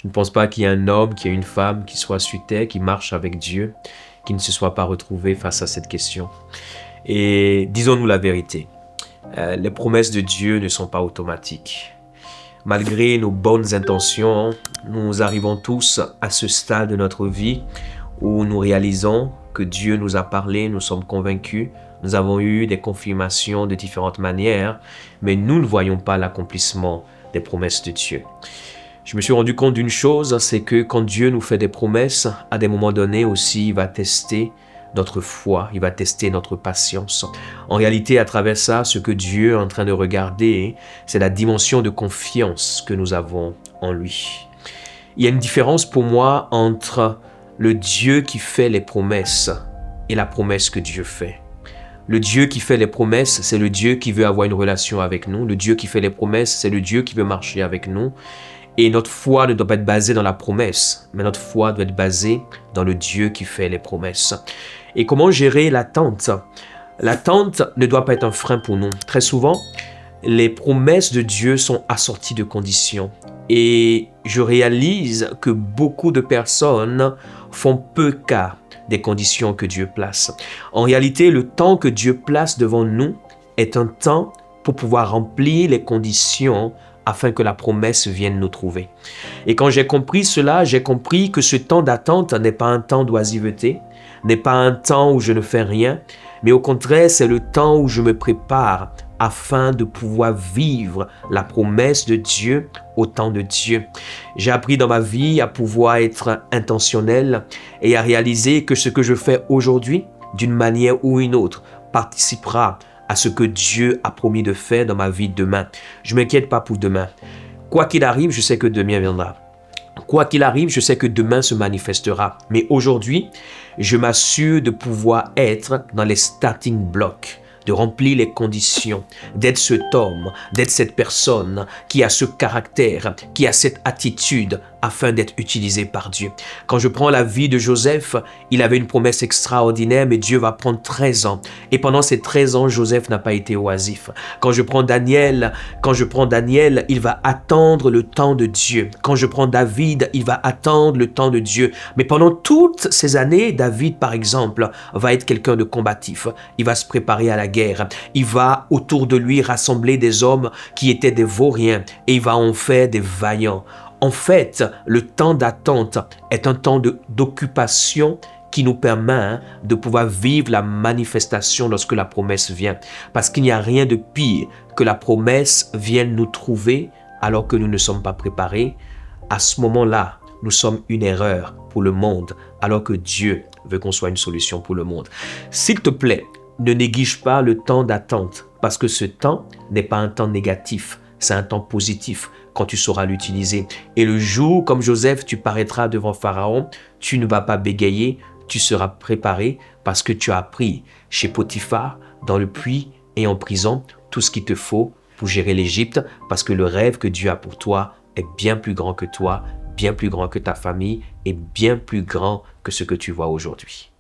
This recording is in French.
Je ne pense pas qu'il y ait un homme, qu'il y ait une femme qui soit sur terre, qui marche avec Dieu, qui ne se soit pas retrouvé face à cette question. Et disons-nous la vérité, les promesses de Dieu ne sont pas automatiques. Malgré nos bonnes intentions, nous arrivons tous à ce stade de notre vie où nous réalisons que Dieu nous a parlé, nous sommes convaincus, nous avons eu des confirmations de différentes manières, mais nous ne voyons pas l'accomplissement des promesses de Dieu. Je me suis rendu compte d'une chose, c'est que quand Dieu nous fait des promesses, à des moments donnés aussi, il va tester notre foi, il va tester notre patience. En réalité, à travers ça, ce que Dieu est en train de regarder, c'est la dimension de confiance que nous avons en lui. Il y a une différence pour moi entre le Dieu qui fait les promesses et la promesse que Dieu fait. Le Dieu qui fait les promesses, c'est le Dieu qui veut avoir une relation avec nous. Le Dieu qui fait les promesses, c'est le Dieu qui veut marcher avec nous. Et notre foi ne doit pas être basée dans la promesse, mais notre foi doit être basée dans le Dieu qui fait les promesses. Et comment gérer l'attente? L'attente ne doit pas être un frein pour nous. Très souvent, les promesses de Dieu sont assorties de conditions. Et je réalise que beaucoup de personnes font peu cas des conditions que Dieu place. En réalité, le temps que Dieu place devant nous est un temps pour pouvoir remplir les conditions afin que la promesse vienne nous trouver. Et quand j'ai compris cela, j'ai compris que ce temps d'attente n'est pas un temps d'oisiveté, n'est pas un temps où je ne fais rien, mais au contraire, c'est le temps où je me prépare afin de pouvoir vivre la promesse de Dieu au temps de Dieu. J'ai appris dans ma vie à pouvoir être intentionnel et à réaliser que ce que je fais aujourd'hui, d'une manière ou une autre, participera à ce que Dieu a promis de faire dans ma vie demain. Je ne m'inquiète pas pour demain. Quoi qu'il arrive, je sais que demain viendra. Quoi qu'il arrive, je sais que demain se manifestera. Mais aujourd'hui, je m'assure de pouvoir être dans les starting blocks, de remplir les conditions, d'être cet homme, d'être cette personne qui a ce caractère, qui a cette attitude afin d'être utilisé par Dieu. Quand je prends la vie de Joseph, il avait une promesse extraordinaire, mais Dieu va prendre 13 ans. Et pendant ces 13 ans, Joseph n'a pas été oisif. Quand je prends Daniel, il va attendre le temps de Dieu. Quand je prends David, il va attendre le temps de Dieu. Mais pendant toutes ces années, David, par exemple, va être quelqu'un de combatif. Il va se préparer à la guerre. Il va autour de lui rassembler des hommes qui étaient des vauriens et il va en faire des vaillants. En fait, le temps d'attente est un temps d'occupation qui nous permet de pouvoir vivre la manifestation lorsque la promesse vient. Parce qu'il n'y a rien de pire que la promesse vienne nous trouver alors que nous ne sommes pas préparés. À ce moment-là, nous sommes une erreur pour le monde alors que Dieu veut qu'on soit une solution pour le monde. S'il te plaît, ne néglige pas le temps d'attente parce que ce temps n'est pas un temps négatif, c'est un temps positif quand tu sauras l'utiliser. Et le jour, comme Joseph, tu paraîtras devant Pharaon, tu ne vas pas bégayer, tu seras préparé parce que tu as appris chez Potiphar, dans le puits et en prison, tout ce qu'il te faut pour gérer l'Égypte parce que le rêve que Dieu a pour toi est bien plus grand que toi, bien plus grand que ta famille et bien plus grand que ce que tu vois aujourd'hui.